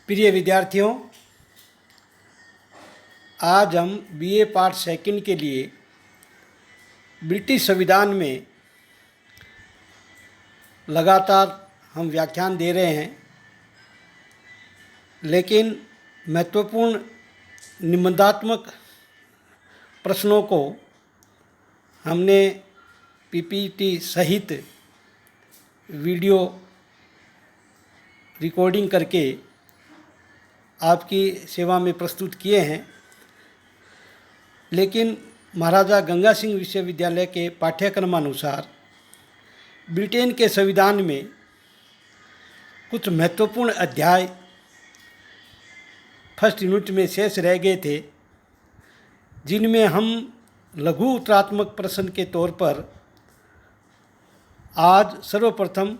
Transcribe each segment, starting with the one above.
प्रिय विद्यार्थियों, आज हम बीए पार्ट सेकंड के लिए ब्रिटिश संविधान में लगातार हम व्याख्यान दे रहे हैं, लेकिन महत्वपूर्ण निबंधात्मक प्रश्नों को हमने पीपीटी सहित वीडियो रिकॉर्डिंग करके आपकी सेवा में प्रस्तुत किए हैं। लेकिन महाराजा गंगा सिंह विश्वविद्यालय के पाठ्यक्रमानुसार ब्रिटेन के संविधान में कुछ महत्वपूर्ण अध्याय फर्स्ट यूनिट में शेष रह गए थे, जिनमें हम लघु उत्तरात्मक प्रश्न के तौर पर आज सर्वप्रथम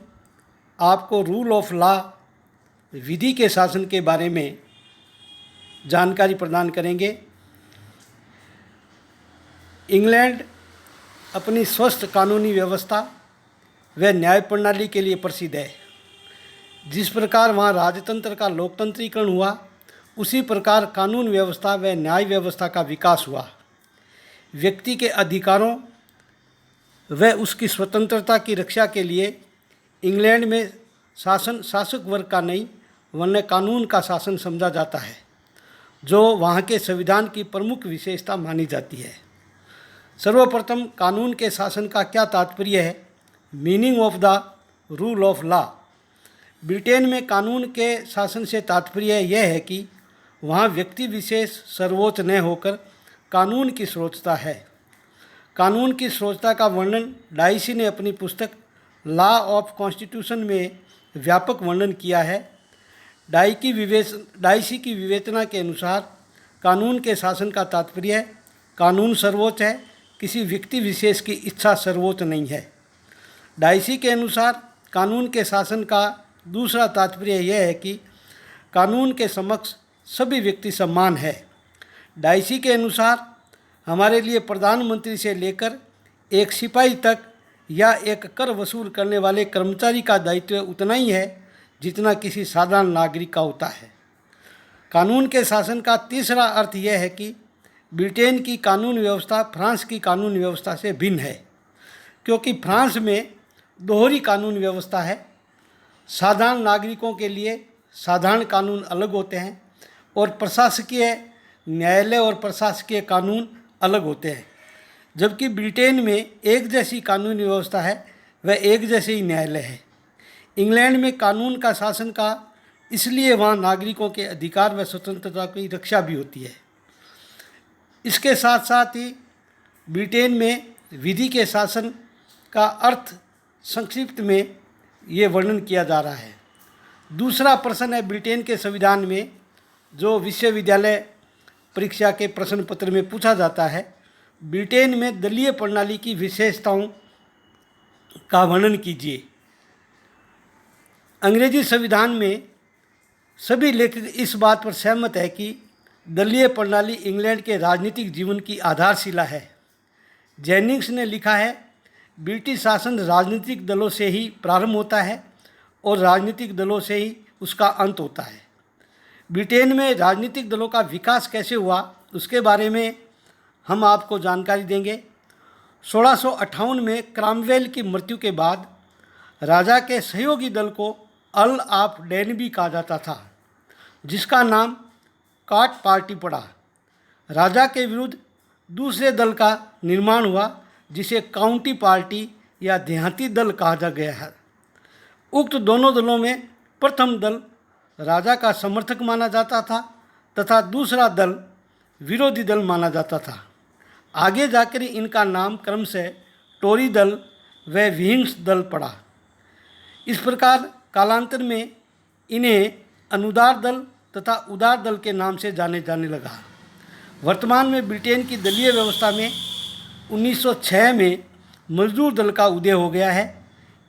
आपको रूल ऑफ लॉ, विधि के शासन के बारे में जानकारी प्रदान करेंगे। इंग्लैंड अपनी स्वस्थ कानूनी व्यवस्था व न्याय प्रणाली के लिए प्रसिद्ध है। जिस प्रकार वहाँ राजतंत्र का लोकतंत्रीकरण हुआ, उसी प्रकार कानून व्यवस्था व न्याय व्यवस्था का विकास हुआ। व्यक्ति के अधिकारों व उसकी स्वतंत्रता की रक्षा के लिए इंग्लैंड में शासन शासक वर्ग का नहीं वरन कानून का शासन समझा जाता है, जो वहाँ के संविधान की प्रमुख विशेषता मानी जाती है। सर्वप्रथम कानून के शासन का क्या तात्पर्य है? Meaning of the rule of law. Britain में कानून के शासन से तात्पर्य यह है कि वहाँ व्यक्ति विशेष सर्वोच्च न होकर कानून की सर्वोच्चता है। कानून की सर्वोच्चता का वर्णन डाइसी ने अपनी पुस्तक लॉ ऑफ कॉन्स्टिट्यूशन में व्यापक वर्णन किया है। डाइसी की विवेचना के अनुसार कानून के शासन का तात्पर्य है कानून सर्वोच्च है, किसी व्यक्ति विशेष की इच्छा सर्वोच्च नहीं है। डाइसी के अनुसार कानून के शासन का दूसरा तात्पर्य यह है कि कानून के समक्ष सभी व्यक्ति समान है। डाइसी के अनुसार हमारे लिए प्रधानमंत्री से लेकर एक सिपाही तक या एक कर वसूल करने वाले कर्मचारी का दायित्व उतना ही है जितना किसी साधारण नागरिक का होता है। कानून के शासन का तीसरा अर्थ यह है कि ब्रिटेन की कानून व्यवस्था फ्रांस की कानून व्यवस्था से भिन्न है, क्योंकि फ्रांस में दोहरी कानून व्यवस्था है। साधारण नागरिकों के लिए साधारण कानून अलग होते हैं और प्रशासकीय न्यायालय और प्रशासकीय कानून अलग होते हैं, जबकि ब्रिटेन में एक जैसी कानूनी व्यवस्था है व एक जैसे ही न्यायालय है। इंग्लैंड में कानून का शासन का इसलिए वहाँ नागरिकों के अधिकार व स्वतंत्रता की रक्षा भी होती है। इसके साथ साथ ही ब्रिटेन में विधि के शासन का अर्थ संक्षिप्त में ये वर्णन किया जा रहा है। दूसरा प्रश्न है ब्रिटेन के संविधान में, जो विश्वविद्यालय परीक्षा के प्रश्न पत्र में पूछा जाता है। ब्रिटेन में दलीय प्रणाली की विशेषताओं का वर्णन कीजिए। अंग्रेजी संविधान में सभी लेखक इस बात पर सहमत है कि दलीय प्रणाली इंग्लैंड के राजनीतिक जीवन की आधारशिला है। जेनिंग्स ने लिखा है, ब्रिटिश शासन राजनीतिक दलों से ही प्रारंभ होता है और राजनीतिक दलों से ही उसका अंत होता है। ब्रिटेन में राजनीतिक दलों का विकास कैसे हुआ, उसके बारे में हम आपको जानकारी देंगे। 1658 में क्रॉमवेल की मृत्यु के बाद राजा के सहयोगी दल को अर्ल ऑफ डेनबी कहा जाता था, जिसका नाम कॉट पार्टी पड़ा। राजा के विरुद्ध दूसरे दल का निर्माण हुआ, जिसे काउंटी पार्टी या देहाती दल कहा गया है। उक्त दोनों दलों में प्रथम दल राजा का समर्थक माना जाता था तथा दूसरा दल विरोधी दल माना जाता था। आगे जाकर इनका नाम क्रमशः टोरी दल व विहिंग्स दल पड़ा। इस प्रकार कालांतर में इन्हें अनुदार दल तथा उदार दल के नाम से जाने लगा। वर्तमान में ब्रिटेन की दलीय व्यवस्था में 1906 में मजदूर दल का उदय हो गया है।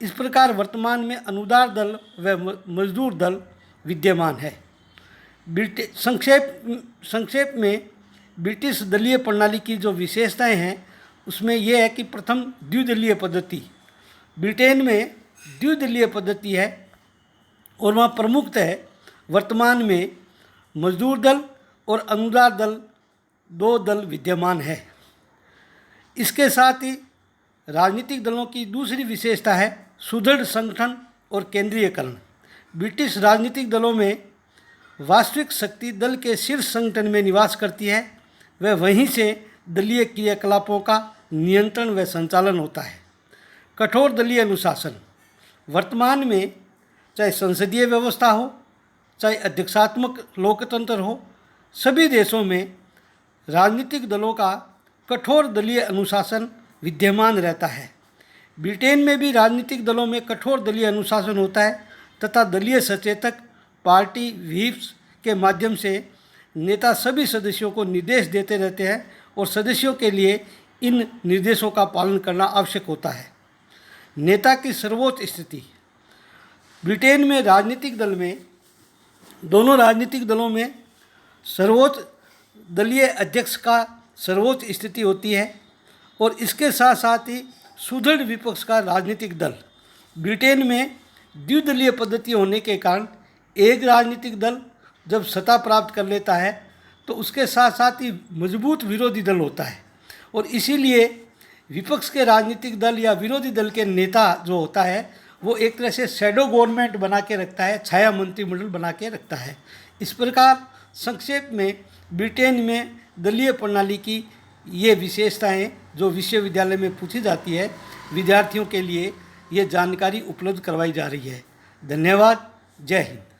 इस प्रकार वर्तमान में अनुदार दल व मजदूर दल विद्यमान है। संक्षेप में ब्रिटिश दलीय प्रणाली की जो विशेषताएं हैं, उसमें यह है कि प्रथम द्विदलीय पद्धति। ब्रिटेन में द्विदलीय पद्धति है और वहाँ प्रमुखतः वर्तमान में मजदूर दल और अनुदान दल 2 दल विद्यमान है। इसके साथ ही राजनीतिक दलों की दूसरी विशेषता है सुदृढ़ संगठन और केंद्रीयकरण। ब्रिटिश राजनीतिक दलों में वास्तविक शक्ति दल के शीर्ष संगठन में निवास करती है। वह वहीं से दलीय क्रियाकलापों का नियंत्रण व संचालन होता है। कठोर दलीय अनुशासन। वर्तमान में चाहे संसदीय व्यवस्था हो, चाहे अध्यक्षात्मक लोकतंत्र हो, सभी देशों में राजनीतिक दलों का कठोर दलीय अनुशासन विद्यमान रहता है। ब्रिटेन में भी राजनीतिक दलों में कठोर दलीय अनुशासन होता है तथा दलीय सचेतक पार्टी व्हीप्स के माध्यम से नेता सभी सदस्यों को निर्देश देते रहते हैं और सदस्यों के लिए इन निर्देशों का पालन करना आवश्यक होता है। नेता की सर्वोच्च स्थिति। ब्रिटेन में राजनीतिक दल में दोनों राजनीतिक दलों में सर्वोच्च दलीय अध्यक्ष का सर्वोच्च स्थिति होती है और इसके साथ साथ ही सुदृढ़ विपक्ष का राजनीतिक दल। ब्रिटेन में द्विदलीय पद्धति होने के कारण एक राजनीतिक दल जब सत्ता प्राप्त कर लेता है तो उसके साथ साथ ही मजबूत विरोधी दल होता है और इसीलिए विपक्ष के राजनीतिक दल या विरोधी दल के नेता जो होता है वो एक तरह से शैडो गवर्नमेंट बना के रखता है, छाया मंत्रिमंडल बना के रखता है। इस प्रकार संक्षेप में ब्रिटेन में दलीय प्रणाली की ये विशेषताएं जो विश्वविद्यालय में पूछी जाती है, विद्यार्थियों के लिए ये जानकारी उपलब्ध करवाई जा रही है। धन्यवाद। जय हिंद।